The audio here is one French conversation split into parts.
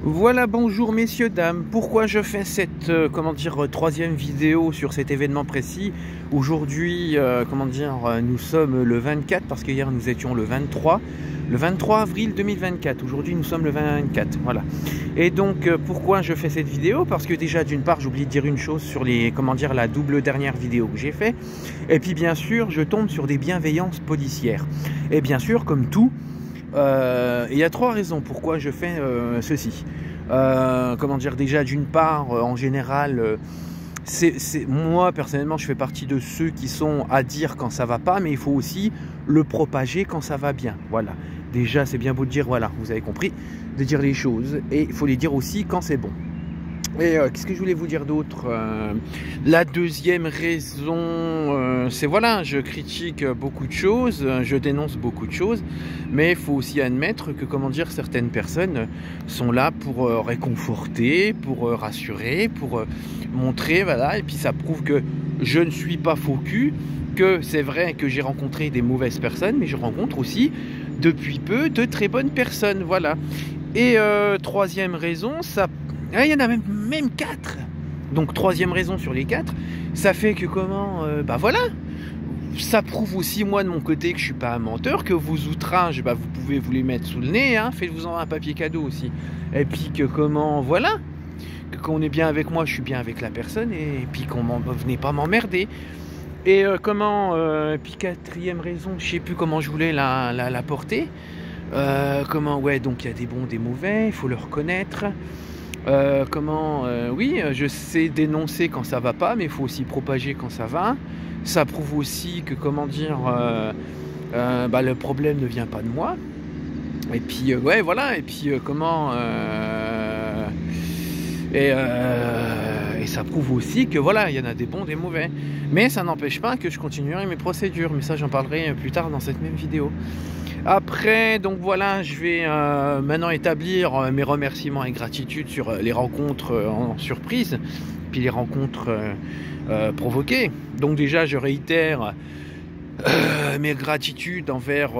Voilà, bonjour messieurs, dames. Pourquoi je fais cette, troisième vidéo sur cet événement précis? Aujourd'hui, nous sommes le 24 parce qu'hier nous étions le 23. Le 23 avril 2024. Aujourd'hui, nous sommes le 24. Voilà. Et donc, pourquoi je fais cette vidéo? Parce que déjà, d'une part, j'ai oublié de dire une chose sur la double dernière vidéo que j'ai fait. Et puis, bien sûr, je tombe sur des bienveillances policières. Et bien sûr, comme tout, il y a trois raisons pourquoi je fais ceci. Déjà d'une part, en général, moi personnellement, je fais partie de ceux qui sont à dire quand ça va pas, mais il faut aussi le propager quand ça va bien. Voilà. Déjà, c'est bien beau de dire, voilà, vous avez compris, de dire les choses, et il faut les dire aussi quand c'est bon. Et qu'est-ce que je voulais vous dire d'autre? La deuxième raison, c'est voilà, je critique beaucoup de choses, je dénonce beaucoup de choses, mais il faut aussi admettre que, certaines personnes sont là pour réconforter, pour rassurer, pour montrer, voilà, et puis ça prouve que je ne suis pas faux cul, que c'est vrai que j'ai rencontré des mauvaises personnes, mais je rencontre aussi, depuis peu, de très bonnes personnes, voilà. Et troisième raison, il y en a même 4. Donc troisième raison sur les 4, ça fait que voilà, ça prouve aussi moi de mon côté que je suis pas un menteur, que vos outrages, vous pouvez vous les mettre sous le nez, hein, faites-vous-en un papier cadeau aussi. Et puis que voilà, que quand on est bien avec moi, je suis bien avec la personne, et puis venez pas m'emmerder. Et puis quatrième raison, je sais plus comment je voulais la porter. Donc il y a des bons, des mauvais, il faut le reconnaître. Oui, je sais dénoncer quand ça va pas, mais il faut aussi propager quand ça va. Ça prouve aussi que, le problème ne vient pas de moi. Et puis, voilà, et puis, et ça prouve aussi que, voilà, il y en a des bons, des mauvais. Mais ça n'empêche pas que je continuerai mes procédures, mais ça, j'en parlerai plus tard dans cette même vidéo. Après, donc voilà, je vais maintenant établir mes remerciements et gratitudes sur les rencontres en surprise, puis les rencontres provoquées. Donc déjà, je réitère mes gratitudes envers,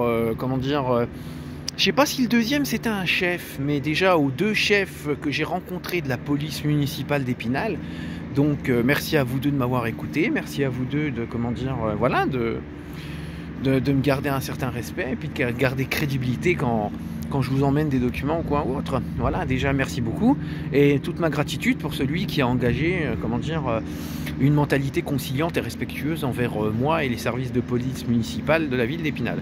je sais pas si le deuxième c'était un chef, mais déjà aux 2 chefs que j'ai rencontrés de la police municipale d'Épinal. Donc merci à vous deux de m'avoir écouté, merci à vous deux de de me garder un certain respect et puis de garder crédibilité quand je vous emmène des documents ou quoi ou autre. Voilà, déjà merci beaucoup et toute ma gratitude pour celui qui a engagé une mentalité conciliante et respectueuse envers moi et les services de police municipale de la ville d'Épinal.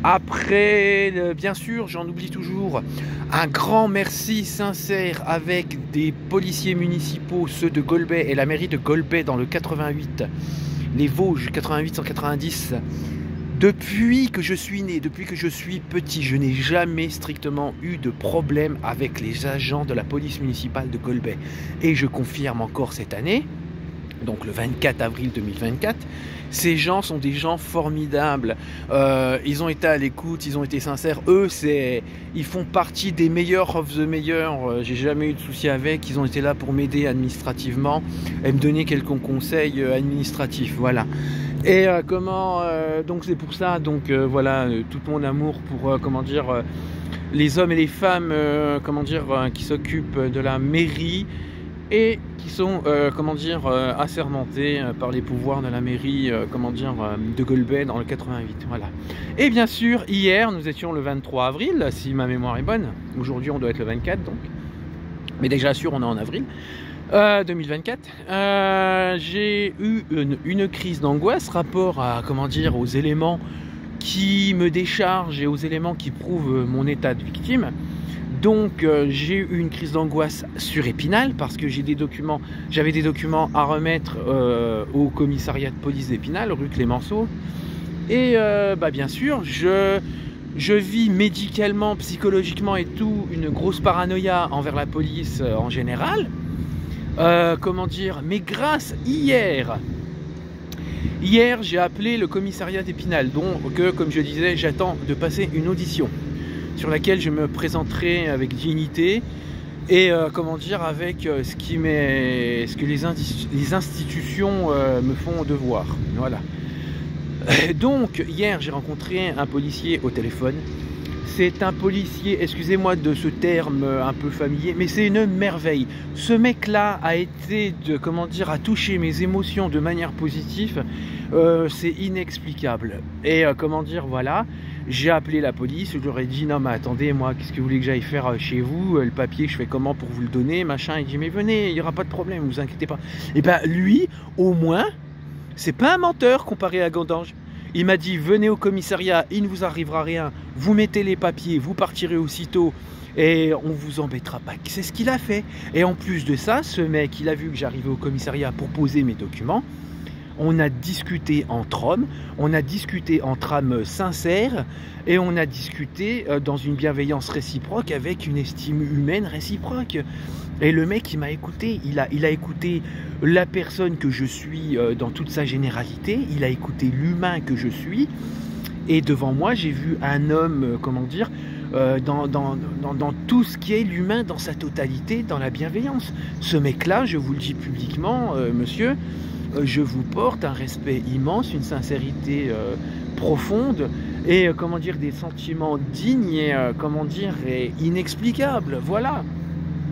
Après, bien sûr, j'en oublie toujours, un grand merci sincère avec des policiers municipaux, ceux de Golbey et la mairie de Golbey dans le 88, les Vosges 88-190. Depuis que je suis né, depuis que je suis petit, je n'ai jamais strictement eu de problème avec les agents de la police municipale de Golbey. Et je confirme encore cette année, donc le 24 avril 2024, ces gens sont des gens formidables. Ils ont été à l'écoute, ils ont été sincères. Eux, ils font partie des meilleurs of the meilleurs. J'ai jamais eu de soucis avec. Ils ont été là pour m'aider administrativement et me donner quelques conseils administratifs. Voilà. Et donc c'est pour ça, tout mon amour pour les hommes et les femmes qui s'occupent de la mairie et qui sont assermentés par les pouvoirs de la mairie de Golbey dans le 88. Voilà. Et bien sûr, hier nous étions le 23 avril, si ma mémoire est bonne. Aujourd'hui on doit être le 24 donc. Mais déjà sûr on est en avril. 2024, j'ai eu une crise d'angoisse rapport à aux éléments qui me déchargent et aux éléments qui prouvent mon état de victime. Donc j'ai eu une crise d'angoisse sur Épinal parce que j'avais des documents à remettre au commissariat de police d'Épinal, rue Clémenceau. Et bien sûr, je vis médicalement, psychologiquement et tout une grosse paranoïa envers la police en général. Mais grâce hier j'ai appelé le commissariat d'Épinal, comme je disais, j'attends de passer une audition sur laquelle je me présenterai avec dignité et avec ce que les institutions me font devoir. Voilà. Donc hier j'ai rencontré un policier au téléphone C'est un policier, excusez-moi de ce terme un peu familier, mais c'est une merveille. Ce mec-là a été, comment dire, a touché mes émotions de manière positive. C'est inexplicable. Et comment dire, voilà, j'ai appelé la police, je leur ai dit non mais attendez, moi qu'est-ce que vous voulez que j'aille faire chez vous, le papier je fais comment pour vous le donner, machin. Il dit mais venez, il n'y aura pas de problème, vous inquiétez pas. Et ben lui, au moins, c'est pas un menteur comparé à Gandange. Il m'a dit venez au commissariat, il ne vous arrivera rien, vous mettez les papiers, vous partirez aussitôt et on vous embêtera pas. C'est ce qu'il a fait. Et en plus de ça, ce mec, il a vu que j'arrivais au commissariat pour poser mes documents. On a discuté entre hommes, on a discuté entre âmes sincères et on a discuté dans une bienveillance réciproque avec une estime humaine réciproque. Et le mec, il m'a écouté, il a écouté la personne que je suis dans toute sa généralité, il a écouté l'humain que je suis. Et devant moi, j'ai vu un homme, comment dire, dans tout ce qui est l'humain, dans sa totalité, dans la bienveillance. Ce mec-là, je vous le dis publiquement, monsieur, je vous porte un respect immense, une sincérité profonde et comment dire, des sentiments dignes et comment dire, et inexplicables. Voilà.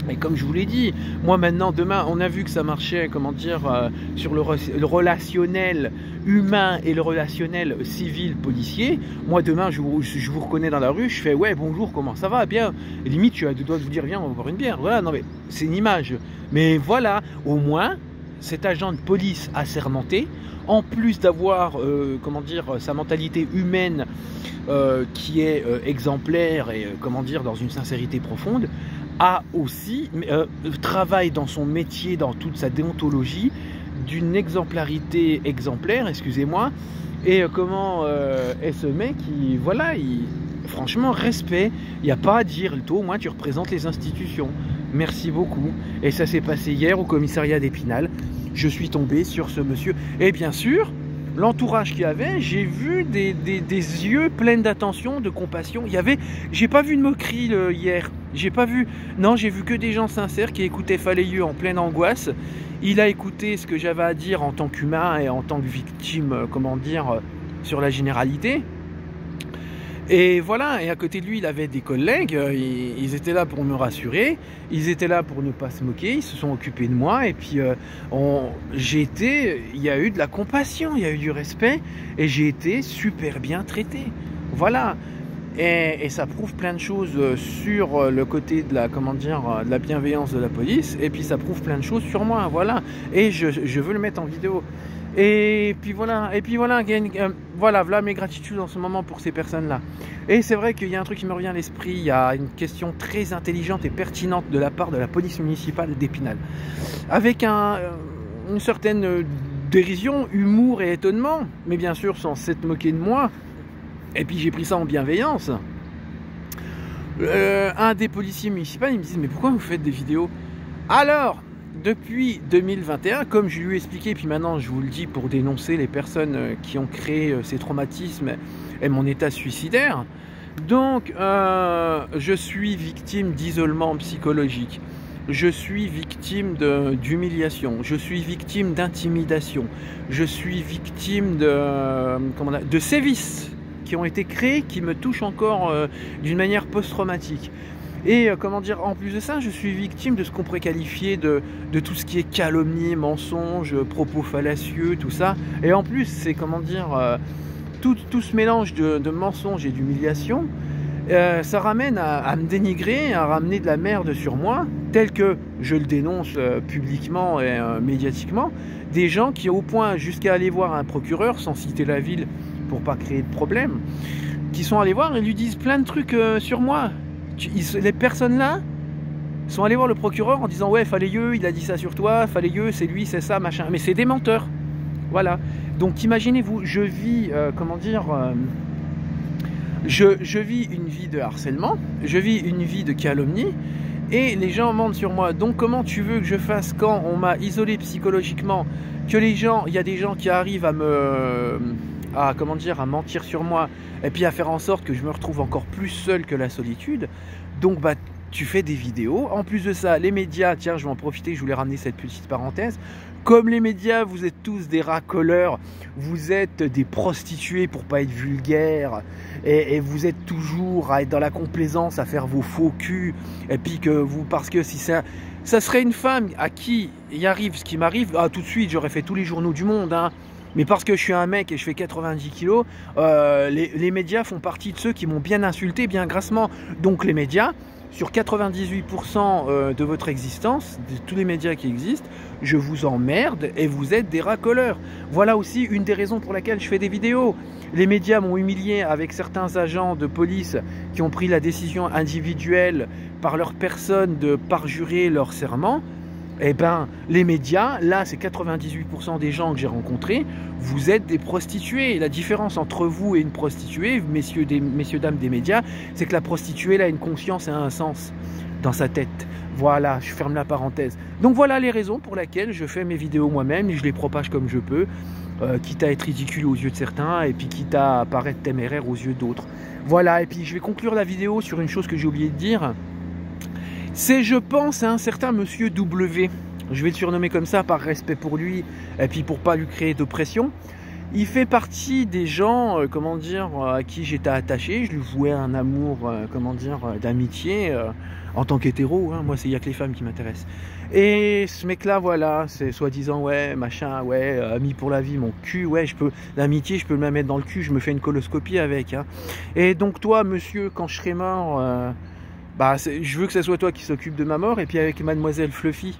Et comme je vous l'ai dit, moi maintenant, demain, on a vu que ça marchait, comment dire, sur le relationnel humain et le relationnel civil policier. Moi demain, je vous reconnais dans la rue, je fais ouais bonjour, comment ça va, bien. Et limite, tu as deux doigts de vous dire viens, on va boire une bière. Voilà, non mais c'est une image. Mais voilà, au moins, cet agent de police assermenté, en plus d'avoir, comment dire, sa mentalité humaine qui est exemplaire et comment dire, dans une sincérité profonde, a aussi travaille dans son métier, dans toute sa déontologie, d'une exemplarité exemplaire, excusez-moi. Et comment est ce mec, voilà, franchement, respect, il n'y a pas à dire, toi au moins tu représentes les institutions. Merci beaucoup. Et ça s'est passé hier au commissariat d'Épinal. Je suis tombé sur ce monsieur. Et bien sûr, l'entourage qu'il y avait, j'ai vu des yeux pleins d'attention, de compassion. J'ai pas vu de moquerie hier. J'ai pas vu. Non, j'ai vu que des gens sincères qui écoutaient Falayeux en pleine angoisse. Il a écouté ce que j'avais à dire en tant qu'humain et en tant que victime, comment dire, sur la généralité. Et voilà, et à côté de lui, il avait des collègues, ils étaient là pour me rassurer, ils étaient là pour ne pas se moquer, ils se sont occupés de moi, et puis il y a eu de la compassion, il y a eu du respect, et j'ai été super bien traité. Voilà, et ça prouve plein de choses sur le côté de la, comment dire, de la bienveillance de la police, et puis ça prouve plein de choses sur moi, voilà, et je veux le mettre en vidéo. Et puis voilà, voilà mes gratitudes en ce moment pour ces personnes-là. Et c'est vrai qu'il y a un truc qui me revient à l'esprit, il y a une question très intelligente et pertinente de la part de la police municipale d'Épinal. Avec une certaine dérision, humour et étonnement, mais bien sûr sans s'être moqué de moi. Et puis j'ai pris ça en bienveillance. Un des policiers municipaux, il me dit mais pourquoi vous faites des vidéos? Alors, depuis 2021, comme je lui ai expliqué, puis maintenant je vous le dis pour dénoncer les personnes qui ont créé ces traumatismes et mon état suicidaire, donc je suis victime d'isolement psychologique, je suis victime d'humiliation, je suis victime d'intimidation, je suis victime de sévices qui ont été créés, qui me touchent encore d'une manière post-traumatique. Et comment dire, en plus de ça, je suis victime de ce qu'on pourrait qualifier de tout ce qui est calomnie, mensonge, propos fallacieux, tout ça. Et en plus, c'est comment dire, tout ce mélange de mensonges et d'humiliation, ça ramène à me dénigrer, à ramener de la merde sur moi, tel que je le dénonce publiquement et médiatiquement. Des gens qui, au point jusqu'à aller voir un procureur, sans citer la ville pour pas créer de problème, qui sont allés voir et lui disent plein de trucs sur moi. Les personnes là sont allées voir le procureur en disant ouais Falayeux il a dit ça sur toi, Falayeux c'est lui, c'est ça, machin, mais c'est des menteurs. Voilà, donc imaginez-vous, je vis comment dire, je vis une vie de harcèlement, je vis une vie de calomnie et les gens mentent sur moi. Donc comment tu veux que je fasse quand on m'a isolé psychologiquement, que les gens, il y a des gens qui arrivent à comment dire, à mentir sur moi et puis à faire en sorte que je me retrouve encore plus seul que la solitude. Donc bah tu fais des vidéos. En plus de ça, les médias, tiens, je vais en profiter, je voulais ramener cette petite parenthèse. Comme les médias, vous êtes tous des racoleurs, vous êtes des prostituées pour pas être vulgaire, et vous êtes toujours à être dans la complaisance, à faire vos faux culs, et puis que vous, parce que si ça serait une femme à qui il arrive ce qui m'arrive, tout de suite j'aurais fait tous les journaux du monde, hein. Mais parce que je suis un mec et je fais 90 kilos, les médias font partie de ceux qui m'ont bien insulté, bien grassement. Donc les médias, sur 98% de votre existence, de tous les médias qui existent, je vous emmerde et vous êtes des racoleurs. Voilà aussi une des raisons pour laquelle je fais des vidéos. Les médias m'ont humilié avec certains agents de police qui ont pris la décision individuelle par leur personne de parjurer leur serment. Eh ben, les médias, là, c'est 98% des gens que j'ai rencontrés, vous êtes des prostituées. La différence entre vous et une prostituée, messieurs, dames des médias, c'est que la prostituée, elle a une conscience et un sens dans sa tête. Voilà, je ferme la parenthèse. Donc voilà les raisons pour lesquelles je fais mes vidéos moi-même et je les propage comme je peux, quitte à être ridicule aux yeux de certains et puis quitte à paraître téméraire aux yeux d'autres. Voilà, et puis je vais conclure la vidéo sur une chose que j'ai oublié de dire. C'est, je pense, un certain monsieur W. Je vais le surnommer comme ça par respect pour lui et puis pour pas lui créer d'oppression. Il fait partie des gens, comment dire, à qui j'étais attaché. Je lui vouais un amour, comment dire, d'amitié en tant qu'hétéro. Hein. Moi, il n'y a que les femmes qui m'intéressent. Et ce mec-là, voilà, c'est soi-disant, ouais, machin, ouais, ami pour la vie, mon cul, ouais, l'amitié, je peux me la mettre dans le cul, je me fais une coloscopie avec. Hein. Et donc toi, monsieur, quand je serai mort... je veux que ce soit toi qui s'occupe de ma mort, et puis avec mademoiselle Fluffy,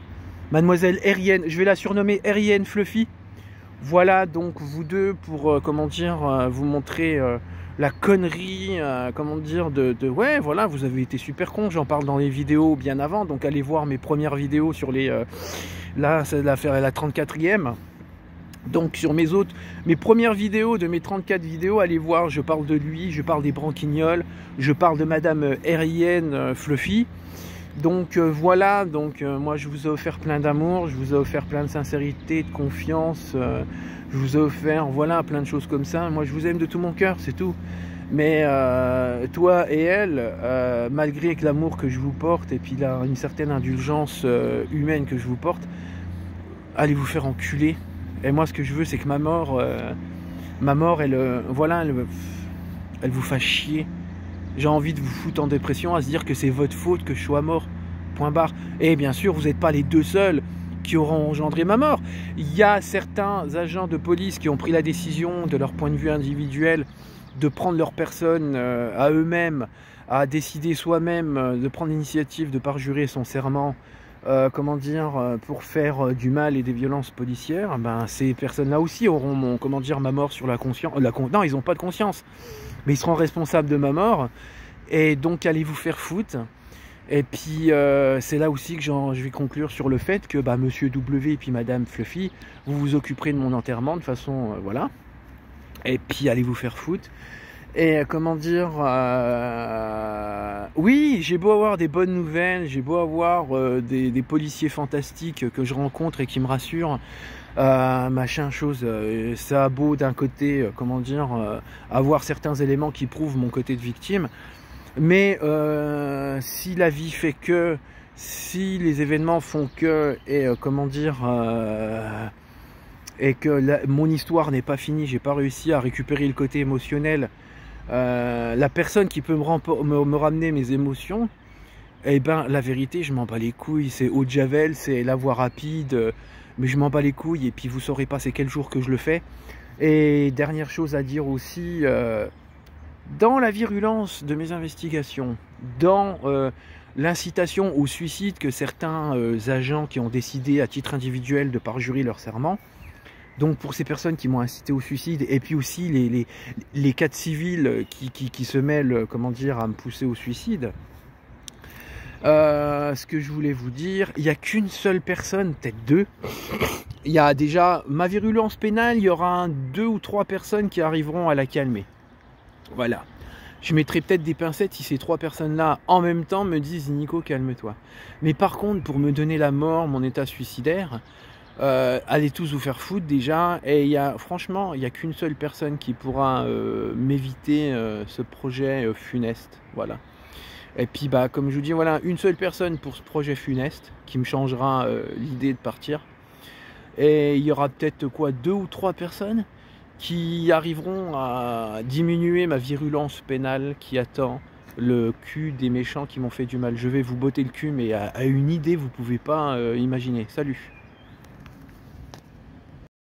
mademoiselle Arienne, je vais la surnommer Arienne Fluffy. Voilà donc vous deux pour, comment dire, vous montrer la connerie, comment dire, ouais, voilà, vous avez été super con, j'en parle dans les vidéos bien avant, donc allez voir mes premières vidéos sur les, là, c'est la 34e. Donc sur mes premières vidéos de mes 34 vidéos, allez voir, je parle de lui, je parle des branquignoles, je parle de madame Arienne Fluffy. Donc voilà, donc moi je vous ai offert plein d'amour, je vous ai offert plein de sincérité, de confiance, je vous ai offert voilà plein de choses comme ça. Moi je vous aime de tout mon cœur, c'est tout. Mais toi et elle, malgré que l'amour que je vous porte et puis là, une certaine indulgence humaine que je vous porte, allez vous faire enculer. Et moi, ce que je veux, c'est que ma mort, elle, voilà, elle vous fasse chier. J'ai envie de vous foutre en dépression à se dire que c'est votre faute que je sois mort. Point barre. Et bien sûr, vous n'êtes pas les deux seuls qui auront engendré ma mort. Il y a certains agents de police qui ont pris la décision, de leur point de vue individuel, de prendre leur personne à eux-mêmes, à décider soi-même de prendre l'initiative de parjurer son serment. Comment dire, pour faire du mal et des violences policières, ben, ces personnes-là aussi auront, comment dire, ma mort sur la conscience. Non, ils n'ont pas de conscience, mais ils seront responsables de ma mort. Et donc, allez vous faire foutre. Et puis, c'est là aussi que je vais conclure sur le fait que monsieur W et puis madame Fluffy, vous vous occuperez de mon enterrement de façon, voilà. Et puis, allez vous faire foutre. Et comment dire, oui, j'ai beau avoir des bonnes nouvelles, j'ai beau avoir des policiers fantastiques que je rencontre et qui me rassurent, machin chose, ça a beau d'un côté, comment dire, avoir certains éléments qui prouvent mon côté de victime, mais si la vie fait que, si les événements font que, et comment dire... et que mon histoire n'est pas finie, j'ai pas réussi à récupérer le côté émotionnel, la personne qui peut me ramener mes émotions, eh ben la vérité, je m'en bats les couilles, c'est eau de javel, c'est la voie rapide, mais je m'en bats les couilles et puis vous saurez pas c'est quel jour que je le fais. Et dernière chose à dire aussi, dans la virulence de mes investigations, dans l'incitation au suicide que certains agents qui ont décidé à titre individuel de parjurer leur serment, donc pour ces personnes qui m'ont incité au suicide, et puis aussi les cas de civils qui se mêlent, comment dire, à me pousser au suicide, ce que je voulais vous dire, il n'y a qu'une seule personne, peut-être deux. Il y a déjà ma virulence pénale, il y aura 2 ou 3 personnes qui arriveront à la calmer. Voilà. Je mettrai peut-être des pincettes si ces 3 personnes-là, en même temps, me disent « Nico, calme-toi ». Mais par contre, pour me donner la mort, mon état suicidaire... allez tous vous faire foutre déjà, et franchement il n'y a qu'une seule personne qui pourra m'éviter ce projet funeste, voilà. Et puis bah comme je vous dis, voilà, une seule personne pour ce projet funeste qui me changera l'idée de partir. Et il y aura peut-être quoi, 2 ou 3 personnes qui arriveront à diminuer ma virulence pénale qui attend le cul des méchants qui m'ont fait du mal. Je vais vous botter le cul, mais à une idée vous pouvez pas imaginer. Salut!